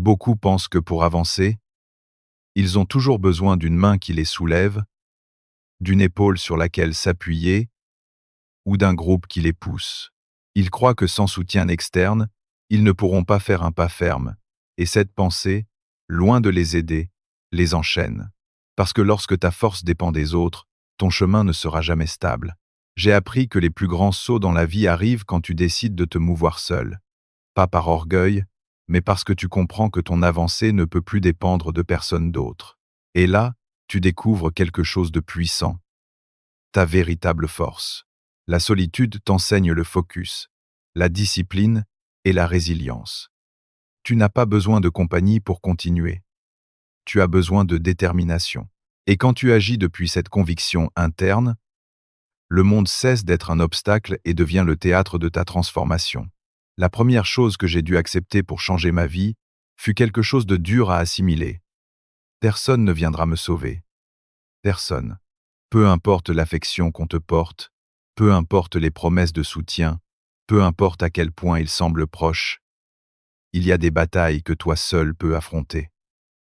Beaucoup pensent que pour avancer, ils ont toujours besoin d'une main qui les soulève, d'une épaule sur laquelle s'appuyer ou d'un groupe qui les pousse. Ils croient que sans soutien externe, ils ne pourront pas faire un pas ferme, et cette pensée, loin de les aider, les enchaîne. Parce que lorsque ta force dépend des autres, ton chemin ne sera jamais stable. J'ai appris que les plus grands sauts dans la vie arrivent quand tu décides de te mouvoir seul. Pas par orgueil, mais parce que tu comprends que ton avancée ne peut plus dépendre de personne d'autre. Et là, tu découvres quelque chose de puissant. Ta véritable force. La solitude t'enseigne le focus, la discipline et la résilience. Tu n'as pas besoin de compagnie pour continuer. Tu as besoin de détermination. Et quand tu agis depuis cette conviction interne, le monde cesse d'être un obstacle et devient le théâtre de ta transformation. La première chose que j'ai dû accepter pour changer ma vie fut quelque chose de dur à assimiler. Personne ne viendra me sauver. Personne. Peu importe l'affection qu'on te porte, peu importe les promesses de soutien, peu importe à quel point ils semblent proches, il y a des batailles que toi seul peux affronter.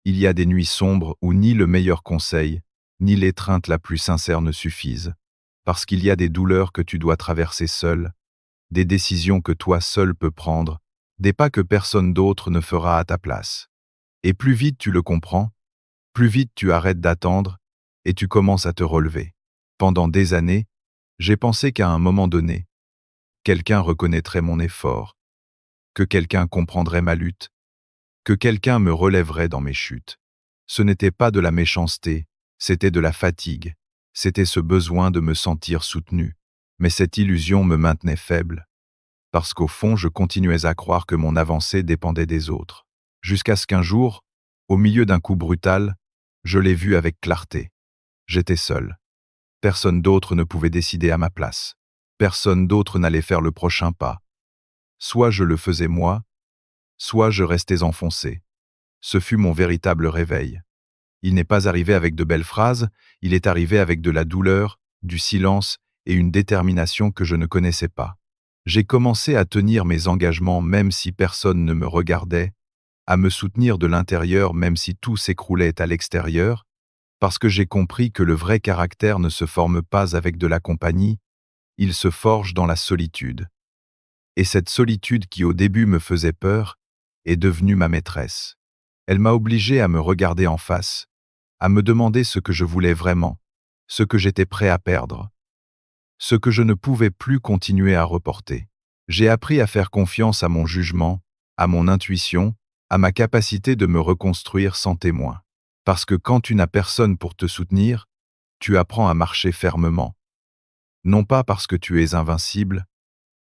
Il y a des nuits sombres où ni le meilleur conseil, ni l'étreinte la plus sincère ne suffisent, parce qu'il y a des douleurs que tu dois traverser seul, des décisions que toi seul peux prendre, des pas que personne d'autre ne fera à ta place. Et plus vite tu le comprends, plus vite tu arrêtes d'attendre et tu commences à te relever. Pendant des années, j'ai pensé qu'à un moment donné, quelqu'un reconnaîtrait mon effort, que quelqu'un comprendrait ma lutte, que quelqu'un me relèverait dans mes chutes. Ce n'était pas de la méchanceté, c'était de la fatigue, c'était ce besoin de me sentir soutenu. Mais cette illusion me maintenait faible, parce qu'au fond je continuais à croire que mon avancée dépendait des autres. Jusqu'à ce qu'un jour, au milieu d'un coup brutal, je l'ai vu avec clarté. J'étais seul. Personne d'autre ne pouvait décider à ma place. Personne d'autre n'allait faire le prochain pas. Soit je le faisais moi, soit je restais enfoncé. Ce fut mon véritable réveil. Il n'est pas arrivé avec de belles phrases, il est arrivé avec de la douleur, du silence et une détermination que je ne connaissais pas. J'ai commencé à tenir mes engagements même si personne ne me regardait, à me soutenir de l'intérieur même si tout s'écroulait à l'extérieur, parce que j'ai compris que le vrai caractère ne se forme pas avec de la compagnie, il se forge dans la solitude. Et cette solitude qui au début me faisait peur est devenue ma maîtresse. Elle m'a obligé à me regarder en face, à me demander ce que je voulais vraiment, ce que j'étais prêt à perdre, ce que je ne pouvais plus continuer à reporter. J'ai appris à faire confiance à mon jugement, à mon intuition, à ma capacité de me reconstruire sans témoin. Parce que quand tu n'as personne pour te soutenir, tu apprends à marcher fermement. Non pas parce que tu es invincible,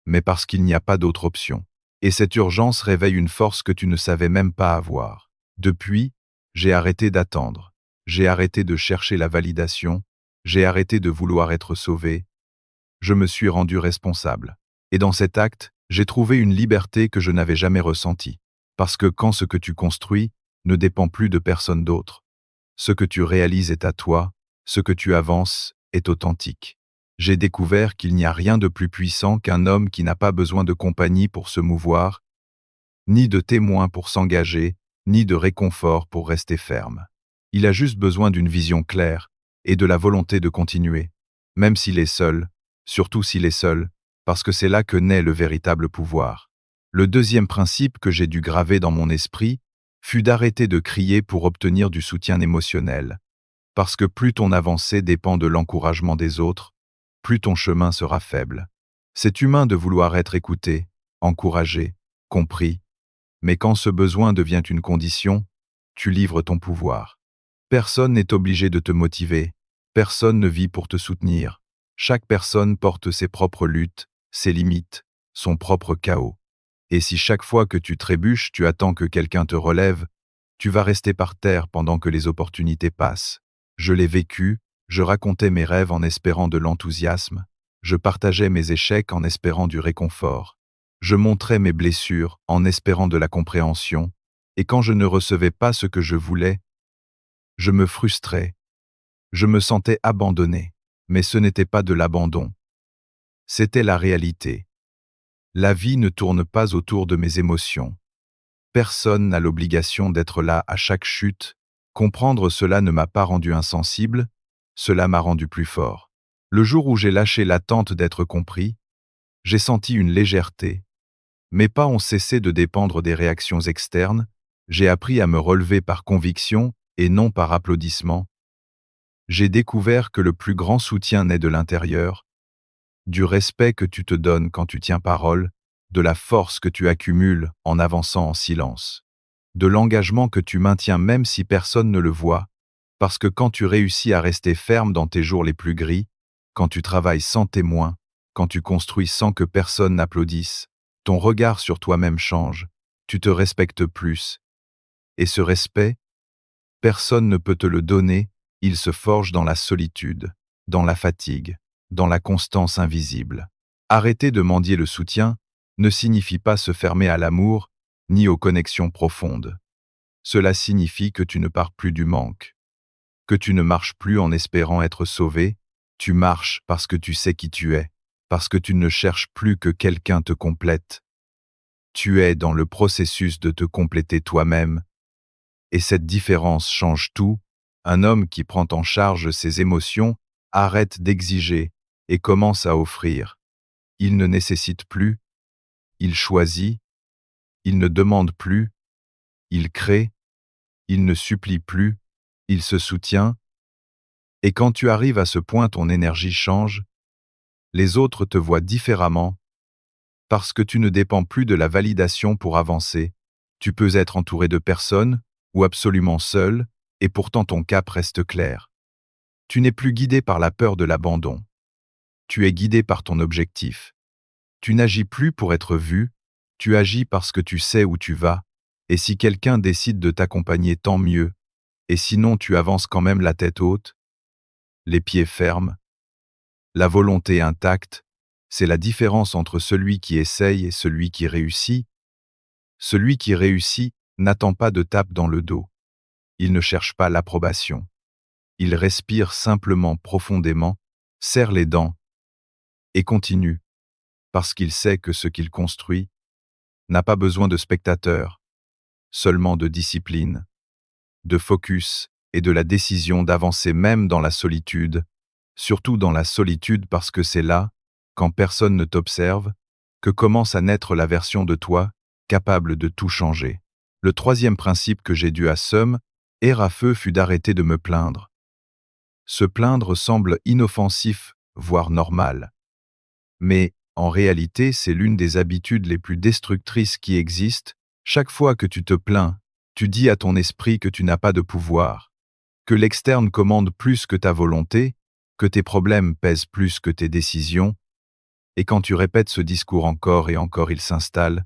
mais parce qu'il n'y a pas d'autre option. Et cette urgence réveille une force que tu ne savais même pas avoir. Depuis, j'ai arrêté d'attendre. J'ai arrêté de chercher la validation. J'ai arrêté de vouloir être sauvé. Je me suis rendu responsable. Et dans cet acte, j'ai trouvé une liberté que je n'avais jamais ressentie. Parce que quand ce que tu construis ne dépend plus de personne d'autre, ce que tu réalises est à toi, ce que tu avances est authentique. J'ai découvert qu'il n'y a rien de plus puissant qu'un homme qui n'a pas besoin de compagnie pour se mouvoir, ni de témoins pour s'engager, ni de réconfort pour rester ferme. Il a juste besoin d'une vision claire et de la volonté de continuer, même s'il est seul, surtout s'il est seul, parce que c'est là que naît le véritable pouvoir. Le deuxième principe que j'ai dû graver dans mon esprit fut d'arrêter de crier pour obtenir du soutien émotionnel. Parce que plus ton avancée dépend de l'encouragement des autres, plus ton chemin sera faible. C'est humain de vouloir être écouté, encouragé, compris, mais quand ce besoin devient une condition, tu livres ton pouvoir. Personne n'est obligé de te motiver, personne ne vit pour te soutenir. Chaque personne porte ses propres luttes, ses limites, son propre chaos. Et si chaque fois que tu trébuches, tu attends que quelqu'un te relève, tu vas rester par terre pendant que les opportunités passent. Je l'ai vécu, je racontais mes rêves en espérant de l'enthousiasme, je partageais mes échecs en espérant du réconfort, je montrais mes blessures en espérant de la compréhension, et quand je ne recevais pas ce que je voulais, je me frustrais, je me sentais abandonné, mais ce n'était pas de l'abandon, c'était la réalité. La vie ne tourne pas autour de mes émotions. Personne n'a l'obligation d'être là à chaque chute. Comprendre cela ne m'a pas rendu insensible, cela m'a rendu plus fort. Le jour où j'ai lâché l'attente d'être compris, j'ai senti une légèreté. Mes pas ont cessé de dépendre des réactions externes, j'ai appris à me relever par conviction et non par applaudissement. J'ai découvert que le plus grand soutien naît de l'intérieur, du respect que tu te donnes quand tu tiens parole, de la force que tu accumules en avançant en silence, de l'engagement que tu maintiens même si personne ne le voit, parce que quand tu réussis à rester ferme dans tes jours les plus gris, quand tu travailles sans témoin, quand tu construis sans que personne n'applaudisse, ton regard sur toi-même change, tu te respectes plus. Et ce respect, personne ne peut te le donner, il se forge dans la solitude, dans la fatigue, dans la constance invisible. Arrêter de mendier le soutien ne signifie pas se fermer à l'amour, ni aux connexions profondes. Cela signifie que tu ne pars plus du manque, que tu ne marches plus en espérant être sauvé, tu marches parce que tu sais qui tu es, parce que tu ne cherches plus que quelqu'un te complète. Tu es dans le processus de te compléter toi-même, et cette différence change tout. Un homme qui prend en charge ses émotions arrête d'exiger et commence à offrir. Il ne nécessite plus, il choisit, il ne demande plus, il crée, il ne supplie plus, il se soutient. Et quand tu arrives à ce point, ton énergie change, les autres te voient différemment, parce que tu ne dépends plus de la validation pour avancer. Tu peux être entouré de personnes, ou absolument seul, et pourtant ton cap reste clair. Tu n'es plus guidé par la peur de l'abandon. Tu es guidé par ton objectif. Tu n'agis plus pour être vu, tu agis parce que tu sais où tu vas, et si quelqu'un décide de t'accompagner, tant mieux, et sinon tu avances quand même la tête haute, les pieds fermes, la volonté intacte. C'est la différence entre celui qui essaye et celui qui réussit. Celui qui réussit n'attend pas de tape dans le dos. Il ne cherche pas l'approbation. Il respire simplement profondément, serre les dents et continue, parce qu'il sait que ce qu'il construit n'a pas besoin de spectateurs, seulement de discipline, de focus et de la décision d'avancer même dans la solitude, surtout dans la solitude parce que c'est là, quand personne ne t'observe, que commence à naître la version de toi capable de tout changer. Le troisième principe que j'ai dû à feu fut d'arrêter de me plaindre. Se plaindre semble inoffensif, voire normal. Mais, en réalité, c'est l'une des habitudes les plus destructrices qui existent. Chaque fois que tu te plains, tu dis à ton esprit que tu n'as pas de pouvoir, que l'externe commande plus que ta volonté, que tes problèmes pèsent plus que tes décisions, et quand tu répètes ce discours encore et encore, il s'installe.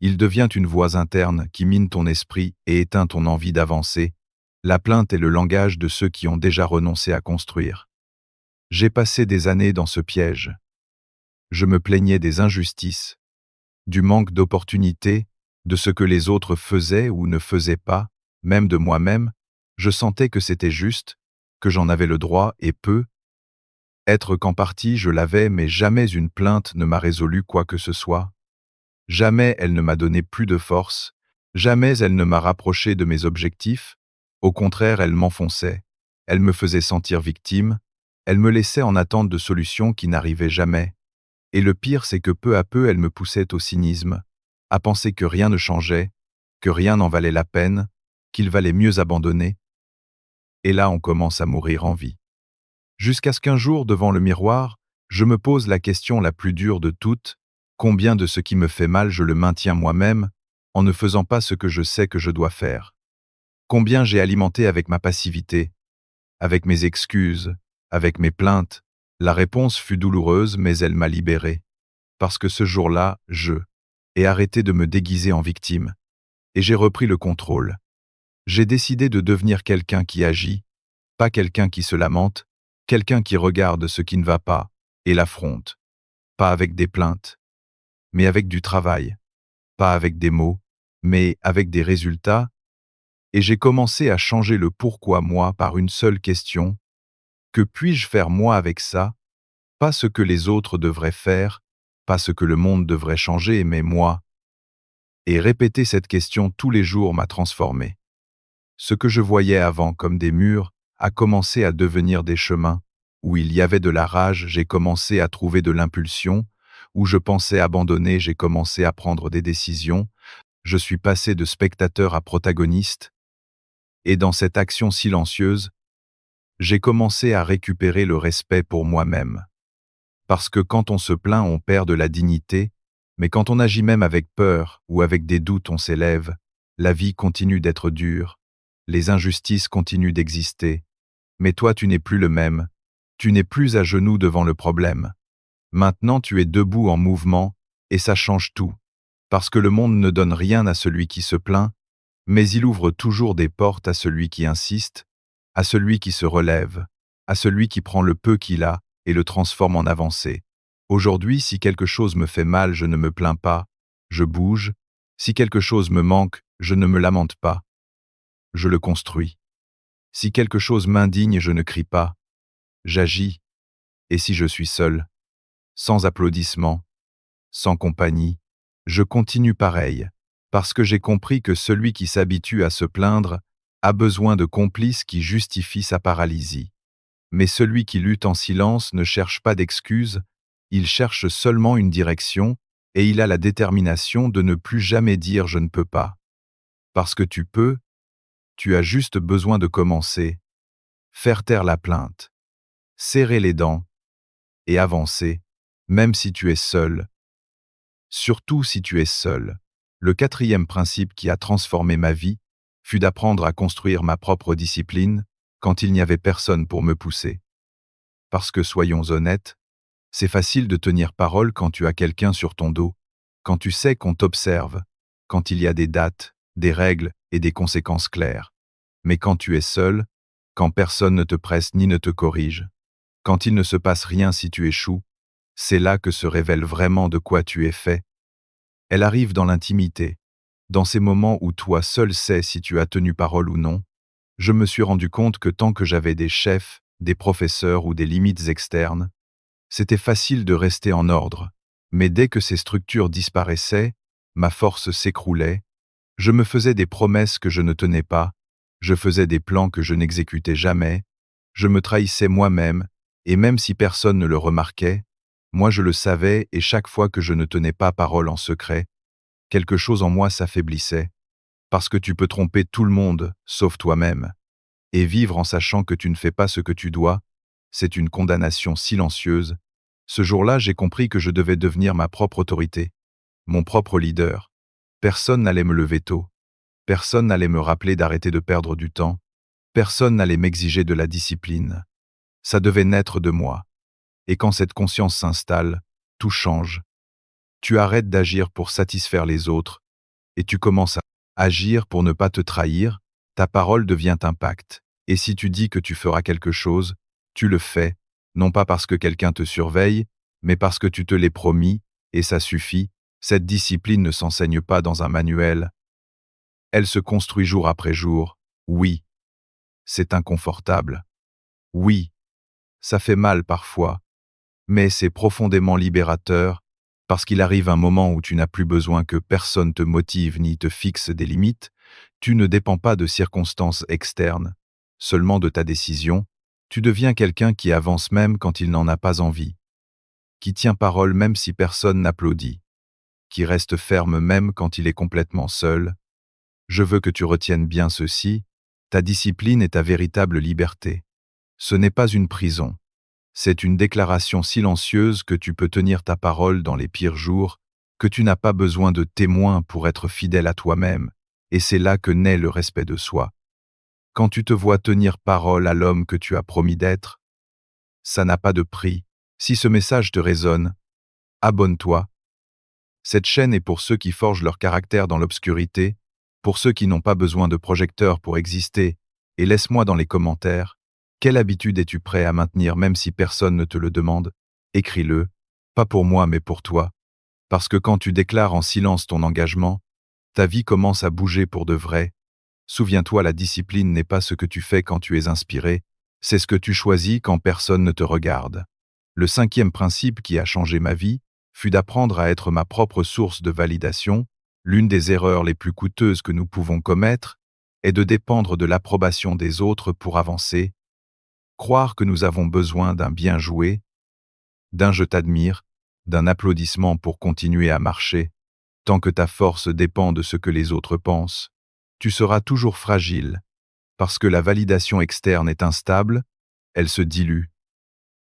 Il devient une voix interne qui mine ton esprit et éteint ton envie d'avancer. La plainte est le langage de ceux qui ont déjà renoncé à construire. J'ai passé des années dans ce piège. Je me plaignais des injustices, du manque d'opportunités, de ce que les autres faisaient ou ne faisaient pas, même de moi-même. Je sentais que c'était juste, que j'en avais le droit et peu. Être qu'en partie je l'avais, mais jamais une plainte ne m'a résolu quoi que ce soit. Jamais elle ne m'a donné plus de force, jamais elle ne m'a rapproché de mes objectifs. Au contraire, elle m'enfonçait, elle me faisait sentir victime, elle me laissait en attente de solutions qui n'arrivaient jamais. Et le pire, c'est que peu à peu, elle me poussait au cynisme, à penser que rien ne changeait, que rien n'en valait la peine, qu'il valait mieux abandonner. Et là, on commence à mourir en vie. Jusqu'à ce qu'un jour, devant le miroir, je me pose la question la plus dure de toutes: combien de ce qui me fait mal je le maintiens moi-même, en ne faisant pas ce que je sais que je dois faire? Combien j'ai alimenté avec ma passivité, avec mes excuses, avec mes plaintes? La réponse fut douloureuse, mais elle m'a libéré. Parce que ce jour-là, je ai arrêté de me déguiser en victime, et j'ai repris le contrôle. J'ai décidé de devenir quelqu'un qui agit, pas quelqu'un qui se lamente, quelqu'un qui regarde ce qui ne va pas et l'affronte, pas avec des plaintes, mais avec du travail, pas avec des mots, mais avec des résultats. Et j'ai commencé à changer le pourquoi moi par une seule question: que puis-je faire moi avec ça? Pas ce que les autres devraient faire, pas ce que le monde devrait changer, mais moi. Et répéter cette question tous les jours m'a transformé. Ce que je voyais avant comme des murs a commencé à devenir des chemins. Où il y avait de la rage, j'ai commencé à trouver de l'impulsion. Où je pensais abandonner, j'ai commencé à prendre des décisions. Je suis passé de spectateur à protagoniste. Et dans cette action silencieuse, j'ai commencé à récupérer le respect pour moi-même. Parce que quand on se plaint, on perd de la dignité, mais quand on agit même avec peur ou avec des doutes, on s'élève. La vie continue d'être dure, les injustices continuent d'exister, mais toi tu n'es plus le même, tu n'es plus à genoux devant le problème. Maintenant tu es debout en mouvement, et ça change tout, parce que le monde ne donne rien à celui qui se plaint, mais il ouvre toujours des portes à celui qui insiste, à celui qui se relève, à celui qui prend le peu qu'il a et le transforme en avancée. Aujourd'hui, si quelque chose me fait mal, je ne me plains pas, je bouge. Si quelque chose me manque, je ne me lamente pas, je le construis. Si quelque chose m'indigne, je ne crie pas, j'agis. Et si je suis seul, sans applaudissements, sans compagnie, je continue pareil, parce que j'ai compris que celui qui s'habitue à se plaindre a besoin de complices qui justifient sa paralysie. Mais celui qui lutte en silence ne cherche pas d'excuses, il cherche seulement une direction, et il a la détermination de ne plus jamais dire « je ne peux pas ». Parce que tu peux, tu as juste besoin de commencer, faire taire la plainte, serrer les dents et avancer, même si tu es seul. Surtout si tu es seul. Le quatrième principe qui a transformé ma vie fut d'apprendre à construire ma propre discipline quand il n'y avait personne pour me pousser. Parce que soyons honnêtes, c'est facile de tenir parole quand tu as quelqu'un sur ton dos, quand tu sais qu'on t'observe, quand il y a des dates, des règles et des conséquences claires. Mais quand tu es seul, quand personne ne te presse ni ne te corrige, quand il ne se passe rien si tu échoues, c'est là que se révèle vraiment de quoi tu es fait. Elle arrive dans l'intimité, dans ces moments où toi seul sais si tu as tenu parole ou non. Je me suis rendu compte que tant que j'avais des chefs, des professeurs ou des limites externes, c'était facile de rester en ordre. Mais dès que ces structures disparaissaient, ma force s'écroulait. Je me faisais des promesses que je ne tenais pas, je faisais des plans que je n'exécutais jamais, je me trahissais moi-même, et même si personne ne le remarquait, moi je le savais, et chaque fois que je ne tenais pas parole en secret, quelque chose en moi s'affaiblissait. Parce que tu peux tromper tout le monde, sauf toi-même. Et vivre en sachant que tu ne fais pas ce que tu dois, c'est une condamnation silencieuse. Ce jour-là, j'ai compris que je devais devenir ma propre autorité, mon propre leader. Personne n'allait me lever tôt. Personne n'allait me rappeler d'arrêter de perdre du temps. Personne n'allait m'exiger de la discipline. Ça devait naître de moi. Et quand cette conscience s'installe, tout change. Tu arrêtes d'agir pour satisfaire les autres, et tu commences à agir pour ne pas te trahir. Ta parole devient un pacte. Et si tu dis que tu feras quelque chose, tu le fais, non pas parce que quelqu'un te surveille, mais parce que tu te l'es promis, et ça suffit. Cette discipline ne s'enseigne pas dans un manuel. Elle se construit jour après jour. Oui, c'est inconfortable. Oui, ça fait mal parfois, mais c'est profondément libérateur, parce qu'il arrive un moment où tu n'as plus besoin que personne te motive ni te fixe des limites. Tu ne dépends pas de circonstances externes, seulement de ta décision. Tu deviens quelqu'un qui avance même quand il n'en a pas envie, qui tient parole même si personne n'applaudit, qui reste ferme même quand il est complètement seul. Je veux que tu retiennes bien ceci, ta discipline est ta véritable liberté. Ce n'est pas une prison. C'est une déclaration silencieuse que tu peux tenir ta parole dans les pires jours, que tu n'as pas besoin de témoins pour être fidèle à toi-même, et c'est là que naît le respect de soi. Quand tu te vois tenir parole à l'homme que tu as promis d'être, ça n'a pas de prix. Si ce message te résonne, abonne-toi. Cette chaîne est pour ceux qui forgent leur caractère dans l'obscurité, pour ceux qui n'ont pas besoin de projecteurs pour exister, et laisse-moi dans les commentaires, quelle habitude es-tu prêt à maintenir même si personne ne te le demande? Écris-le, pas pour moi mais pour toi, parce que quand tu déclares en silence ton engagement, ta vie commence à bouger pour de vrai. Souviens-toi, la discipline n'est pas ce que tu fais quand tu es inspiré, c'est ce que tu choisis quand personne ne te regarde. Le cinquième principe qui a changé ma vie fut d'apprendre à être ma propre source de validation. L'une des erreurs les plus coûteuses que nous pouvons commettre est de dépendre de l'approbation des autres pour avancer, croire que nous avons besoin d'un bien joué, d'un je t'admire, d'un applaudissement pour continuer à marcher. Tant que ta force dépend de ce que les autres pensent, tu seras toujours fragile, parce que la validation externe est instable, elle se dilue.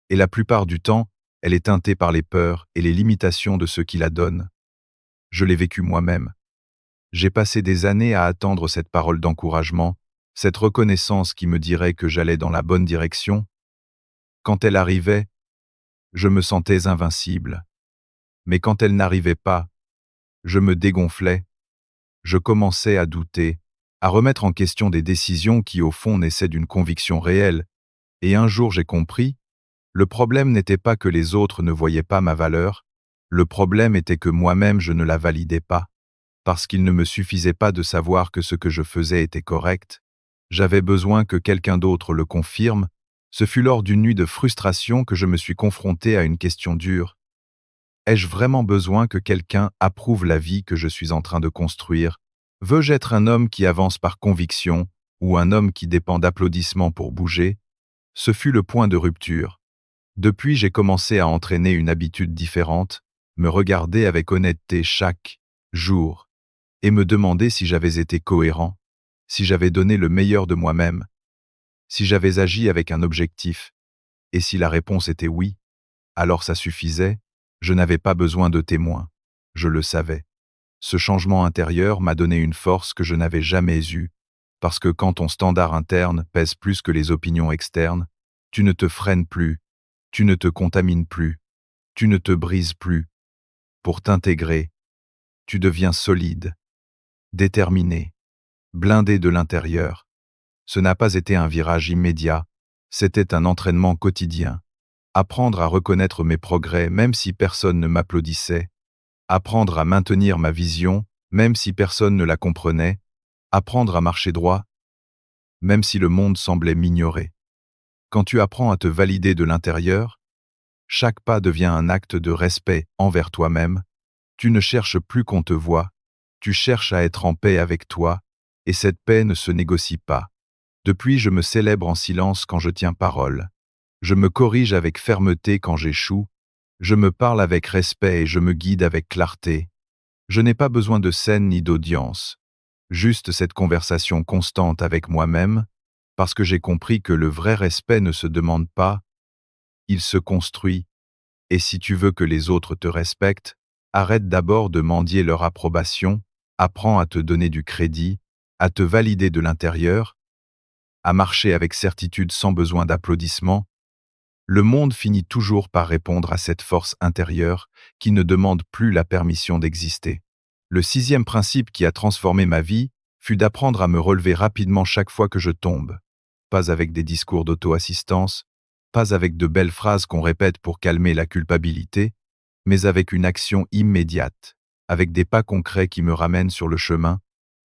Et la plupart du temps, elle est teintée par les peurs et les limitations de ceux qui la donnent. Je l'ai vécu moi-même. J'ai passé des années à attendre cette parole d'encouragement, cette reconnaissance qui me dirait que j'allais dans la bonne direction. Quand elle arrivait, je me sentais invincible. Mais quand elle n'arrivait pas, je me dégonflais, je commençais à douter, à remettre en question des décisions qui au fond naissaient d'une conviction réelle. Et un jour j'ai compris, le problème n'était pas que les autres ne voyaient pas ma valeur, le problème était que moi-même je ne la validais pas. Parce qu'il ne me suffisait pas de savoir que ce que je faisais était correct, j'avais besoin que quelqu'un d'autre le confirme. Ce fut lors d'une nuit de frustration que je me suis confronté à une question dure. Ai-je vraiment besoin que quelqu'un approuve la vie que je suis en train de construire? Veux-je être un homme qui avance par conviction ou un homme qui dépend d'applaudissements pour bouger? Ce fut le point de rupture. Depuis, j'ai commencé à entraîner une habitude différente, me regarder avec honnêteté chaque jour et me demander si j'avais été cohérent, si j'avais donné le meilleur de moi-même, si j'avais agi avec un objectif. Et si la réponse était oui, alors ça suffisait, je n'avais pas besoin de témoins, je le savais. Ce changement intérieur m'a donné une force que je n'avais jamais eue, parce que quand ton standard interne pèse plus que les opinions externes, tu ne te freines plus, tu ne te contamines plus, tu ne te brises plus. Pour t'intégrer, tu deviens solide, déterminé, blindé de l'intérieur. Ce n'a pas été un virage immédiat, c'était un entraînement quotidien. Apprendre à reconnaître mes progrès même si personne ne m'applaudissait, apprendre à maintenir ma vision même si personne ne la comprenait, apprendre à marcher droit même si le monde semblait m'ignorer. Quand tu apprends à te valider de l'intérieur, chaque pas devient un acte de respect envers toi-même. Tu ne cherches plus qu'on te voie, tu cherches à être en paix avec toi, et cette paix ne se négocie pas. Depuis, je me célèbre en silence quand je tiens parole. Je me corrige avec fermeté quand j'échoue, je me parle avec respect et je me guide avec clarté. Je n'ai pas besoin de scène ni d'audience, juste cette conversation constante avec moi-même, parce que j'ai compris que le vrai respect ne se demande pas, il se construit. Et si tu veux que les autres te respectent, arrête d'abord de mendier leur approbation, apprends à te donner du crédit, à te valider de l'intérieur, à marcher avec certitude sans besoin d'applaudissements. Le monde finit toujours par répondre à cette force intérieure qui ne demande plus la permission d'exister. Le sixième principe qui a transformé ma vie fut d'apprendre à me relever rapidement chaque fois que je tombe. Pas avec des discours d'auto-assistance, pas avec de belles phrases qu'on répète pour calmer la culpabilité, mais avec une action immédiate, avec des pas concrets qui me ramènent sur le chemin,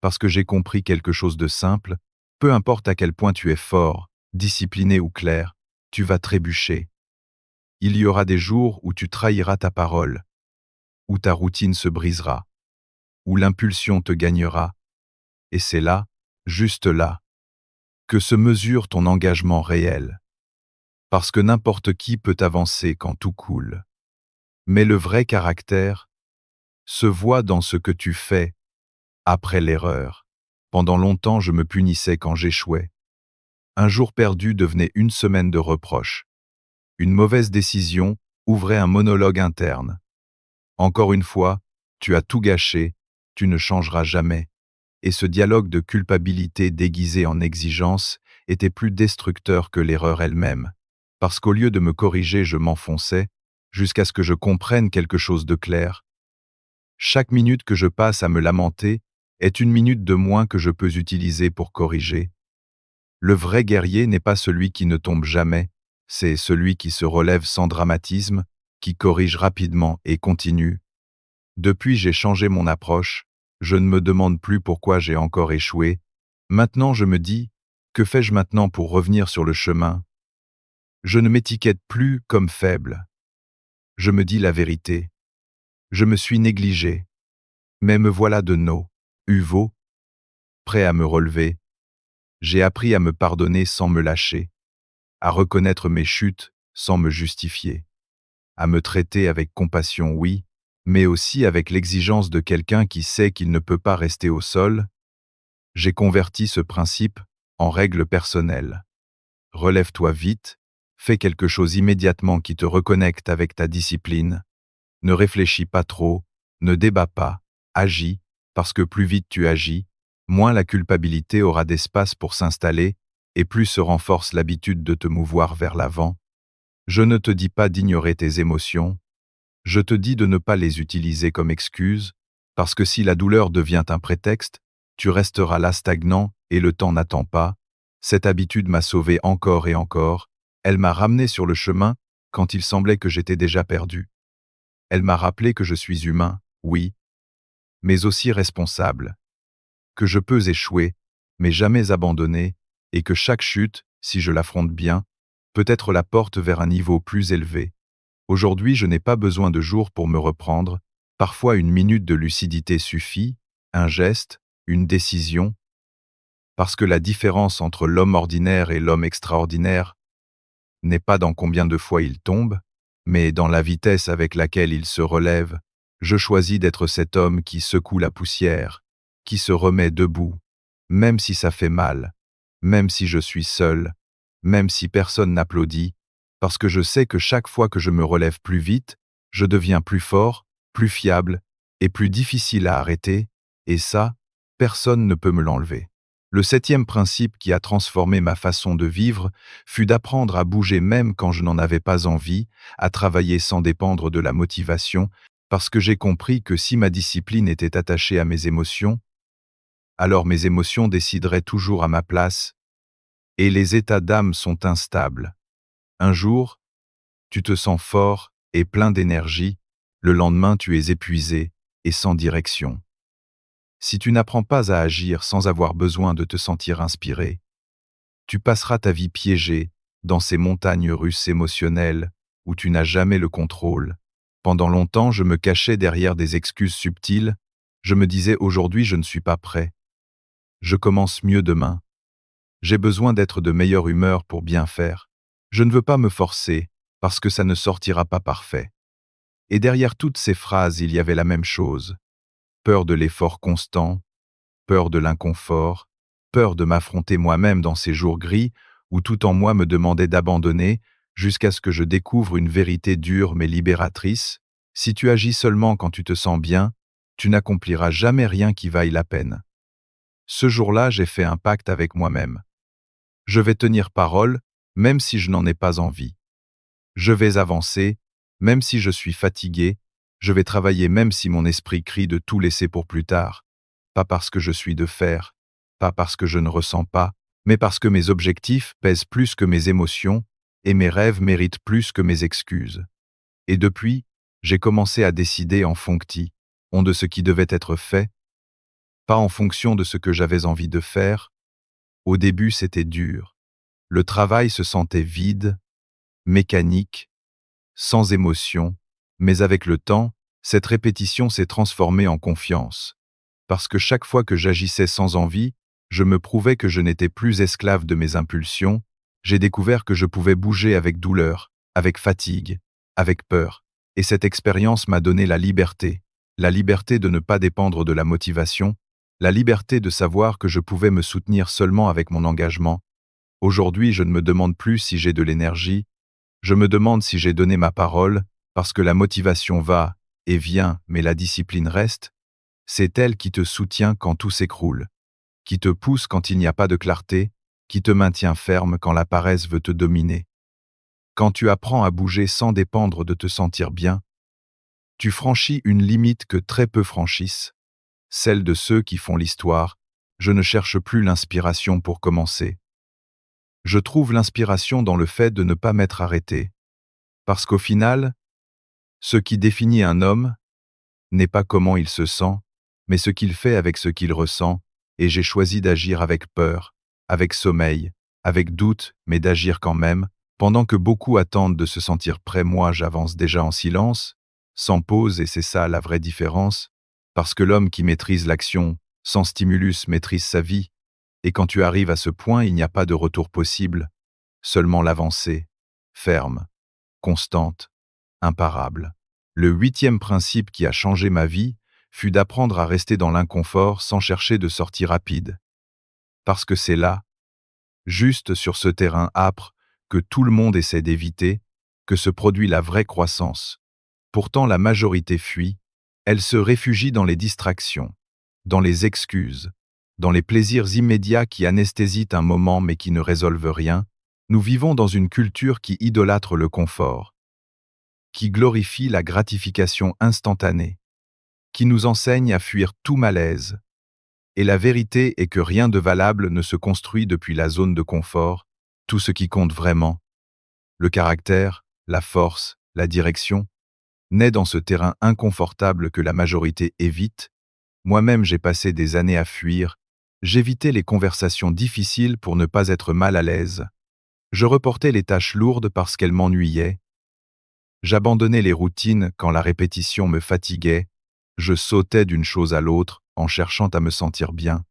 parce que j'ai compris quelque chose de simple, peu importe à quel point tu es fort, discipliné ou clair, tu vas trébucher. Il y aura des jours où tu trahiras ta parole, où ta routine se brisera, où l'impulsion te gagnera, et c'est là, juste là, que se mesure ton engagement réel. Parce que n'importe qui peut avancer quand tout coule. Mais le vrai caractère se voit dans ce que tu fais après l'erreur. Pendant longtemps, je me punissais quand j'échouais. Un jour perdu devenait une semaine de reproches. Une mauvaise décision ouvrait un monologue interne. Encore une fois, tu as tout gâché, tu ne changeras jamais. Et ce dialogue de culpabilité déguisé en exigence était plus destructeur que l'erreur elle-même. Parce qu'au lieu de me corriger, je m'enfonçais, jusqu'à ce que je comprenne quelque chose de clair. Chaque minute que je passe à me lamenter est une minute de moins que je peux utiliser pour corriger. Le vrai guerrier n'est pas celui qui ne tombe jamais, c'est celui qui se relève sans dramatisme, qui corrige rapidement et continue. Depuis, j'ai changé mon approche, je ne me demande plus pourquoi j'ai encore échoué. Maintenant, je me dis, que fais-je maintenant pour revenir sur le chemin? Je ne m'étiquette plus comme faible. Je me dis la vérité. Je me suis négligé. Mais me voilà de nouveau, prêt à me relever. J'ai appris à me pardonner sans me lâcher, à reconnaître mes chutes sans me justifier, à me traiter avec compassion, oui, mais aussi avec l'exigence de quelqu'un qui sait qu'il ne peut pas rester au sol. J'ai converti ce principe en règle personnelle. Relève-toi vite, fais quelque chose immédiatement qui te reconnecte avec ta discipline. Ne réfléchis pas trop, ne débats pas, agis, parce que plus vite tu agis, moins la culpabilité aura d'espace pour s'installer, et plus se renforce l'habitude de te mouvoir vers l'avant. Je ne te dis pas d'ignorer tes émotions, je te dis de ne pas les utiliser comme excuse, parce que si la douleur devient un prétexte, tu resteras là stagnant et le temps n'attend pas. Cette habitude m'a sauvé encore et encore, elle m'a ramené sur le chemin quand il semblait que j'étais déjà perdu. Elle m'a rappelé que je suis humain, oui, mais aussi responsable, que je peux échouer, mais jamais abandonner, et que chaque chute, si je l'affronte bien, peut être la porte vers un niveau plus élevé. Aujourd'hui, je n'ai pas besoin de jours pour me reprendre, parfois une minute de lucidité suffit, un geste, une décision, parce que la différence entre l'homme ordinaire et l'homme extraordinaire n'est pas dans combien de fois il tombe, mais dans la vitesse avec laquelle il se relève. Je choisis d'être cet homme qui secoue la poussière, qui se remet debout, même si ça fait mal, même si je suis seul, même si personne n'applaudit, parce que je sais que chaque fois que je me relève plus vite, je deviens plus fort, plus fiable et plus difficile à arrêter, et ça, personne ne peut me l'enlever. Le 7e principe qui a transformé ma façon de vivre fut d'apprendre à bouger même quand je n'en avais pas envie, à travailler sans dépendre de la motivation, parce que j'ai compris que si ma discipline était attachée à mes émotions, alors mes émotions décideraient toujours à ma place, et les états d'âme sont instables. Un jour, tu te sens fort et plein d'énergie, le lendemain tu es épuisé et sans direction. Si tu n'apprends pas à agir sans avoir besoin de te sentir inspiré, tu passeras ta vie piégé dans ces montagnes russes émotionnelles où tu n'as jamais le contrôle. Pendant longtemps, je me cachais derrière des excuses subtiles. Je me disais aujourd'hui je ne suis pas prêt. Je commence mieux demain. J'ai besoin d'être de meilleure humeur pour bien faire. Je ne veux pas me forcer parce que ça ne sortira pas parfait. Et derrière toutes ces phrases, il y avait la même chose. Peur de l'effort constant, peur de l'inconfort, peur de m'affronter moi-même dans ces jours gris où tout en moi me demandait d'abandonner jusqu'à ce que je découvre une vérité dure mais libératrice. Si tu agis seulement quand tu te sens bien, tu n'accompliras jamais rien qui vaille la peine. Ce jour-là, j'ai fait un pacte avec moi-même. Je vais tenir parole, même si je n'en ai pas envie. Je vais avancer, même si je suis fatigué. Je vais travailler même si mon esprit crie de tout laisser pour plus tard. Pas parce que je suis de fer, pas parce que je ne ressens pas, mais parce que mes objectifs pèsent plus que mes émotions et mes rêves méritent plus que mes excuses. Et depuis, j'ai commencé à décider en fonction de ce qui devait être fait, pas en fonction de ce que j'avais envie de faire. Au début, c'était dur. Le travail se sentait vide, mécanique, sans émotion, mais avec le temps, cette répétition s'est transformée en confiance. Parce que chaque fois que j'agissais sans envie, je me prouvais que je n'étais plus esclave de mes impulsions, j'ai découvert que je pouvais bouger avec douleur, avec fatigue, avec peur, et cette expérience m'a donné la liberté de ne pas dépendre de la motivation, la liberté de savoir que je pouvais me soutenir seulement avec mon engagement. Aujourd'hui, je ne me demande plus si j'ai de l'énergie, je me demande si j'ai donné ma parole, parce que la motivation va et vient, mais la discipline reste. C'est elle qui te soutient quand tout s'écroule, qui te pousse quand il n'y a pas de clarté, qui te maintient ferme quand la paresse veut te dominer. Quand tu apprends à bouger sans dépendre de te sentir bien, tu franchis une limite que très peu franchissent, celle de ceux qui font l'histoire. Je ne cherche plus l'inspiration pour commencer. Je trouve l'inspiration dans le fait de ne pas m'être arrêté. Parce qu'au final, ce qui définit un homme n'est pas comment il se sent, mais ce qu'il fait avec ce qu'il ressent, et j'ai choisi d'agir avec peur, avec sommeil, avec doute, mais d'agir quand même. Pendant que beaucoup attendent de se sentir prêt, moi j'avance déjà en silence, sans pause, et c'est ça la vraie différence, Parce que l'homme qui maîtrise l'action, sans stimulus, maîtrise sa vie, et quand tu arrives à ce point, il n'y a pas de retour possible, seulement l'avancée, ferme, constante, imparable. Le 8e principe qui a changé ma vie fut d'apprendre à rester dans l'inconfort sans chercher de sortie rapide. Parce que c'est là, juste sur ce terrain âpre, que tout le monde essaie d'éviter, que se produit la vraie croissance. Pourtant la majorité fuit, elle se réfugie dans les distractions, dans les excuses, dans les plaisirs immédiats qui anesthésient un moment mais qui ne résolvent rien. Nous vivons dans une culture qui idolâtre le confort, qui glorifie la gratification instantanée, qui nous enseigne à fuir tout malaise. Et la vérité est que rien de valable ne se construit depuis la zone de confort. Tout ce qui compte vraiment, le caractère, la force, la direction, naît dans ce terrain inconfortable que la majorité évite. Moi-même j'ai passé des années à fuir, j'évitais les conversations difficiles pour ne pas être mal à l'aise. Je reportais les tâches lourdes parce qu'elles m'ennuyaient. J'abandonnais les routines quand la répétition me fatiguait. Je sautais d'une chose à l'autre en cherchant à me sentir bien,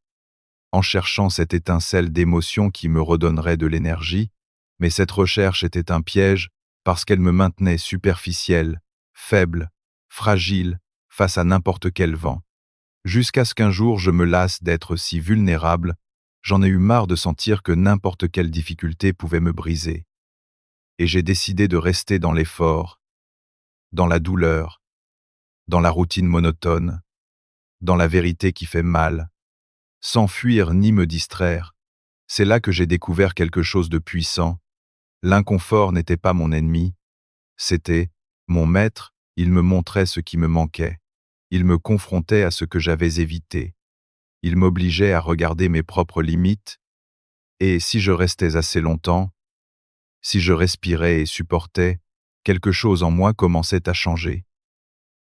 en cherchant cette étincelle d'émotion qui me redonnerait de l'énergie, mais cette recherche était un piège parce qu'elle me maintenait superficielle, faible, fragile, face à n'importe quel vent. Jusqu'à ce qu'un jour je me lasse d'être si vulnérable, j'en ai eu marre de sentir que n'importe quelle difficulté pouvait me briser. Et j'ai décidé de rester dans l'effort, dans la douleur, dans la routine monotone, dans la vérité qui fait mal, sans fuir ni me distraire. C'est là que j'ai découvert quelque chose de puissant. L'inconfort n'était pas mon ennemi, c'était mon maître. Il me montrait ce qui me manquait. Il me confrontait à ce que j'avais évité. Il m'obligeait à regarder mes propres limites. Et si je restais assez longtemps, si je respirais et supportais, quelque chose en moi commençait à changer.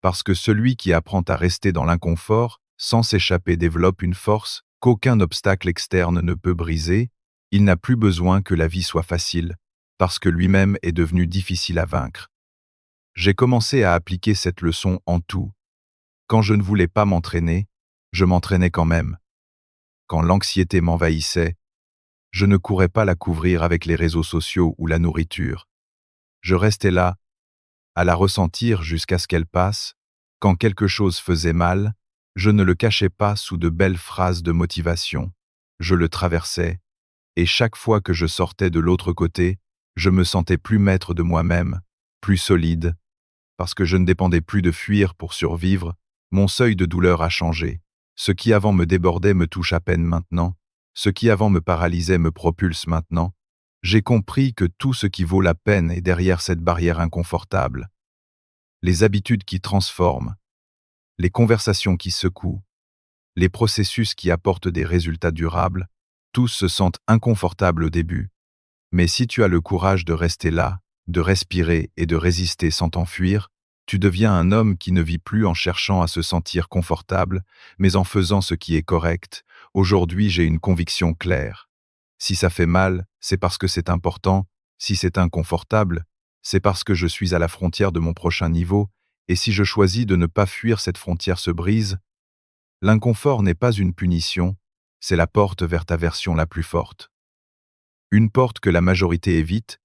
Parce que celui qui apprend à rester dans l'inconfort, sans s'échapper, développe une force qu'aucun obstacle externe ne peut briser. Il n'a plus besoin que la vie soit facile, parce que lui-même est devenu difficile à vaincre. J'ai commencé à appliquer cette leçon en tout. Quand je ne voulais pas m'entraîner, je m'entraînais quand même. Quand l'anxiété m'envahissait, je ne courais pas la couvrir avec les réseaux sociaux ou la nourriture. Je restais là, à la ressentir jusqu'à ce qu'elle passe. Quand quelque chose faisait mal, je ne le cachais pas sous de belles phrases de motivation. Je le traversais, et chaque fois que je sortais de l'autre côté, je me sentais plus maître de moi-même, plus solide, parce que je ne dépendais plus de fuir pour survivre. Mon seuil de douleur a changé. Ce qui avant me débordait me touche à peine maintenant. Ce qui avant me paralysait me propulse maintenant. J'ai compris que tout ce qui vaut la peine est derrière cette barrière inconfortable. Les habitudes qui transforment, les conversations qui secouent, les processus qui apportent des résultats durables, tous se sentent inconfortables au début. Mais si tu as le courage de rester là, de respirer et de résister sans t'enfuir, tu deviens un homme qui ne vit plus en cherchant à se sentir confortable, mais en faisant ce qui est correct. Aujourd'hui, j'ai une conviction claire. Si ça fait mal, c'est parce que c'est important. Si c'est inconfortable, c'est parce que je suis à la frontière de mon prochain niveau. Et si je choisis de ne pas fuir, cette frontière se brise. L'inconfort n'est pas une punition, c'est la porte vers ta version la plus forte. Une porte que la majorité évite.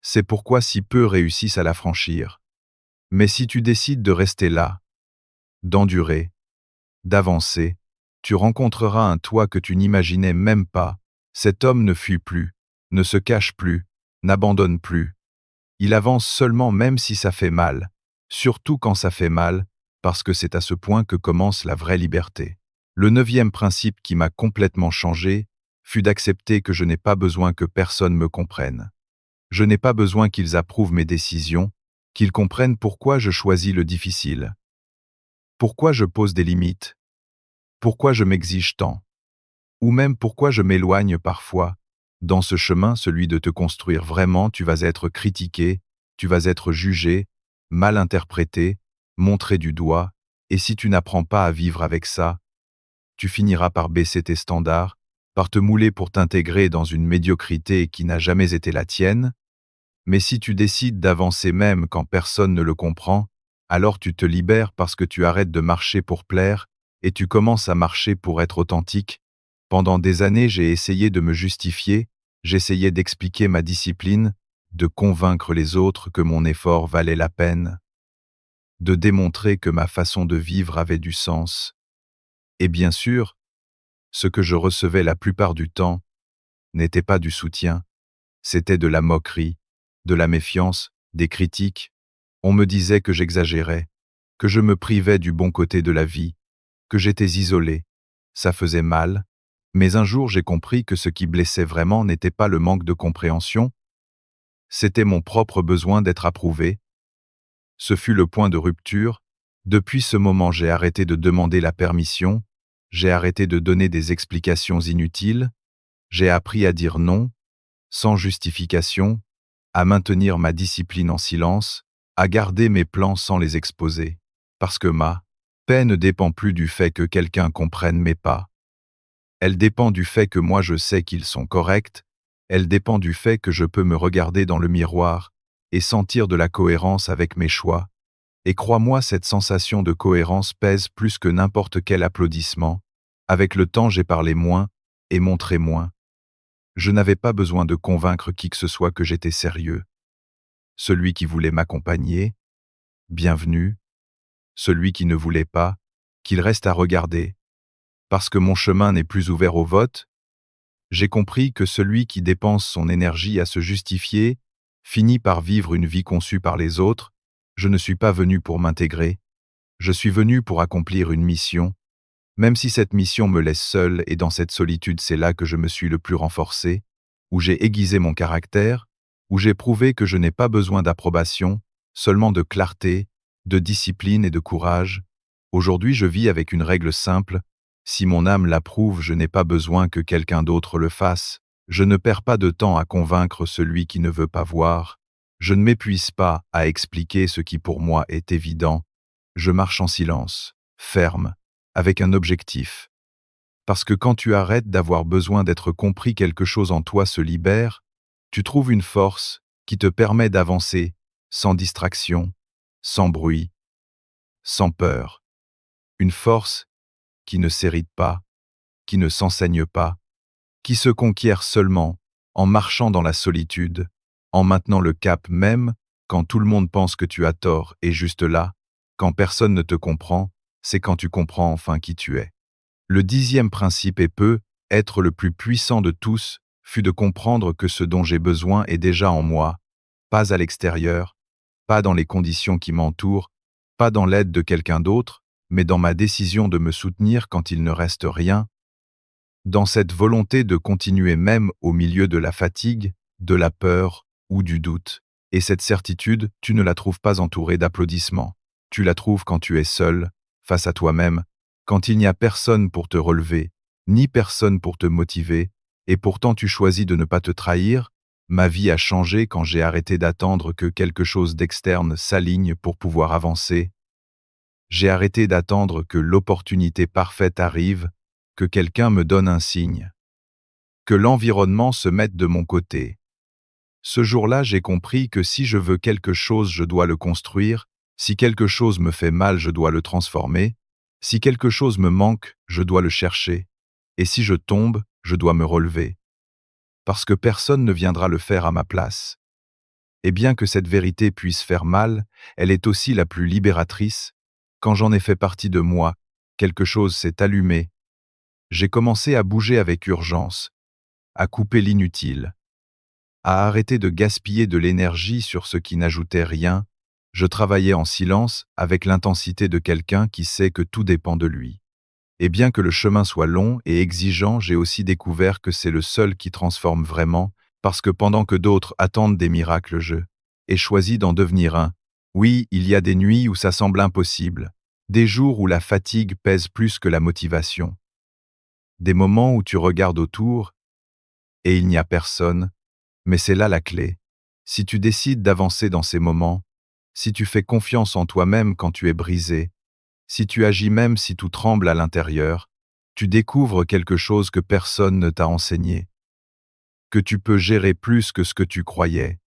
C'est pourquoi si peu réussissent à la franchir. Mais si tu décides de rester là, d'endurer, d'avancer, tu rencontreras un toi que tu n'imaginais même pas. Cet homme ne fuit plus, ne se cache plus, n'abandonne plus. Il avance seulement même si ça fait mal, surtout quand ça fait mal, parce que c'est à ce point que commence la vraie liberté. Le 9e principe qui m'a complètement changé fut d'accepter que je n'ai pas besoin que personne me comprenne. Je n'ai pas besoin qu'ils approuvent mes décisions, qu'ils comprennent pourquoi je choisis le difficile. Pourquoi je pose des limites. Pourquoi je m'exige tant. Ou même pourquoi je m'éloigne parfois. Dans ce chemin, celui de te construire vraiment, tu vas être critiqué, tu vas être jugé, mal interprété, montré du doigt, et si tu n'apprends pas à vivre avec ça, tu finiras par baisser tes standards, par te mouler pour t'intégrer dans une médiocrité qui n'a jamais été la tienne. Mais si tu décides d'avancer même quand personne ne le comprend, Alors tu te libères parce que tu arrêtes de marcher pour plaire et tu commences à marcher pour être authentique. Pendant des années, j'ai essayé de me justifier, j'essayais d'expliquer ma discipline, de convaincre les autres que mon effort valait la peine, de démontrer que ma façon de vivre avait du sens. Et bien sûr, ce que je recevais la plupart du temps n'était pas du soutien, c'était de la moquerie, de la méfiance, des critiques. On me disait que j'exagérais, que je me privais du bon côté de la vie, que j'étais isolé. Ça faisait mal, mais un jour j'ai compris que ce qui blessait vraiment n'était pas le manque de compréhension, c'était mon propre besoin d'être approuvé. Ce fut le point de rupture. Depuis ce moment, j'ai arrêté de demander la permission, j'ai arrêté de donner des explications inutiles, j'ai appris à dire non, sans justification, à maintenir ma discipline en silence, à garder mes plans sans les exposer. Parce que ma paix ne dépend plus du fait que quelqu'un comprenne mes pas. Elle dépend du fait que moi je sais qu'ils sont corrects, elle dépend du fait que je peux me regarder dans le miroir et sentir de la cohérence avec mes choix. Et crois-moi, cette sensation de cohérence pèse plus que n'importe quel applaudissement. Avec le temps, j'ai parlé moins et montré moins. Je n'avais pas besoin de convaincre qui que ce soit que j'étais sérieux. Celui qui voulait m'accompagner, bienvenue. Celui qui ne voulait pas, qu'il reste à regarder. Parce que mon chemin n'est plus ouvert au vote, j'ai compris que celui qui dépense son énergie à se justifier finit par vivre une vie conçue par les autres. Je ne suis pas venu pour m'intégrer, je suis venu pour accomplir une mission, même si cette mission me laisse seul et dans cette solitude c'est là que je me suis le plus renforcé, où j'ai aiguisé mon caractère, où j'ai prouvé que je n'ai pas besoin d'approbation, seulement de clarté, de discipline et de courage. Aujourd'hui je vis avec une règle simple, si mon âme l'approuve, je n'ai pas besoin que quelqu'un d'autre le fasse. Je ne perds pas de temps à convaincre celui qui ne veut pas voir. Je ne m'épuise pas à expliquer ce qui pour moi est évident. Je marche en silence, ferme, avec un objectif. Parce que quand tu arrêtes d'avoir besoin d'être compris, quelque chose en toi se libère, tu trouves une force qui te permet d'avancer sans distraction, sans bruit, sans peur. Une force qui ne s'hérite pas, qui ne s'enseigne pas, qui se conquiert seulement en marchant dans la solitude, en maintenant le cap même quand tout le monde pense que tu as tort et juste là, quand personne ne te comprend, c'est quand tu comprends enfin qui tu es. Le 10e principe et peut être le plus puissant de tous, fut de comprendre que ce dont j'ai besoin est déjà en moi, pas à l'extérieur, pas dans les conditions qui m'entourent, pas dans l'aide de quelqu'un d'autre, mais dans ma décision de me soutenir quand il ne reste rien, dans cette volonté de continuer même au milieu de la fatigue, de la peur ou du doute. Et cette certitude, tu ne la trouves pas entourée d'applaudissements. Tu la trouves quand tu es seul, face à toi-même, quand il n'y a personne pour te relever, ni personne pour te motiver, et pourtant tu choisis de ne pas te trahir. Ma vie a changé quand j'ai arrêté d'attendre que quelque chose d'externe s'aligne pour pouvoir avancer. J'ai arrêté d'attendre que l'opportunité parfaite arrive, que quelqu'un me donne un signe, que l'environnement se mette de mon côté. Ce jour-là, j'ai compris que si je veux quelque chose, je dois le construire, si quelque chose me fait mal, je dois le transformer, si quelque chose me manque, je dois le chercher, et si je tombe, je dois me relever. Parce que personne ne viendra le faire à ma place. Et bien que cette vérité puisse faire mal, elle est aussi la plus libératrice. Quand j'en ai fait partie de moi, quelque chose s'est allumé. J'ai commencé à bouger avec urgence, à couper l'inutile, à arrêter de gaspiller de l'énergie sur ce qui n'ajoutait rien. Je travaillais en silence avec l'intensité de quelqu'un qui sait que tout dépend de lui. Et bien que le chemin soit long et exigeant, j'ai aussi découvert que c'est le seul qui transforme vraiment, parce que pendant que d'autres attendent des miracles, je ai choisi d'en devenir un. Oui, il y a des nuits où ça semble impossible, des jours où la fatigue pèse plus que la motivation, des moments où tu regardes autour et il n'y a personne, mais c'est là la clé. Si tu décides d'avancer dans ces moments, si tu fais confiance en toi-même quand tu es brisé, si tu agis même si tout tremble à l'intérieur, tu découvres quelque chose que personne ne t'a enseigné, que tu peux gérer plus que ce que tu croyais,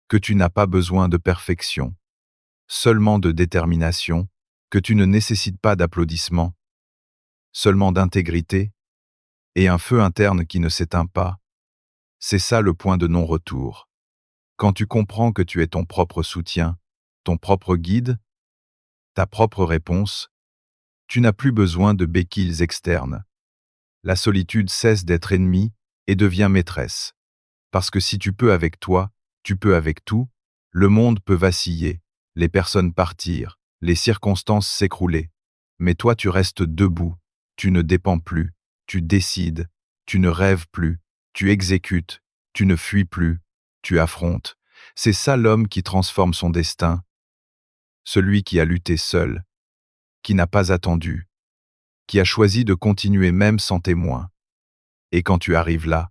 que tu n'as pas besoin de perfection. seulement de détermination, que tu ne nécessites pas d'applaudissements, seulement d'intégrité et un feu interne qui ne s'éteint pas. C'est ça le point de non-retour. Quand tu comprends que tu es ton propre soutien, ton propre guide, ta propre réponse, tu n'as plus besoin de béquilles externes. La solitude cesse d'être ennemie et devient maîtresse. Parce que si tu peux avec toi, tu peux avec tout, le monde peut vaciller, les personnes partir, les circonstances s'écrouler. Mais toi tu restes debout, tu ne dépends plus, tu décides, tu ne rêves plus, tu exécutes, tu ne fuis plus, tu affrontes. C'est ça l'homme qui transforme son destin, celui qui a lutté seul, qui n'a pas attendu, qui a choisi de continuer même sans témoin. Et quand tu arrives là,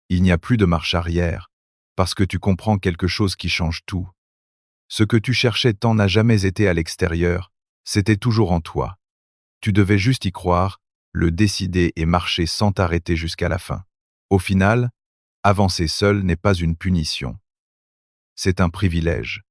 il n'y a plus de marche arrière, parce que tu comprends quelque chose qui change tout. Ce que tu cherchais tant n'a jamais été à l'extérieur, c'était toujours en toi. Tu devais juste y croire, le décider et marcher sans t'arrêter jusqu'à la fin. Au final, avancer seul n'est pas une punition. C'est un privilège.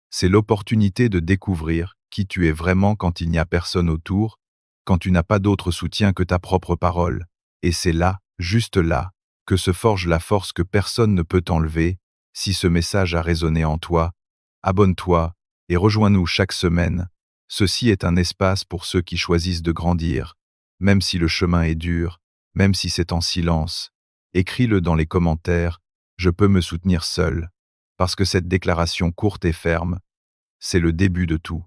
C'est l'opportunité de découvrir qui tu es vraiment quand il n'y a personne autour, quand tu n'as pas d'autre soutien que ta propre parole. Et c'est là, juste là, que se forge la force que personne ne peut t'enlever. Si ce message a résonné en toi, abonne-toi et rejoins-nous chaque semaine. Ceci est un espace pour ceux qui choisissent de grandir. Même si le chemin est dur, même si c'est en silence, écris-le dans les commentaires, je peux me soutenir seul. Parce que cette déclaration courte et ferme, c'est le début de tout.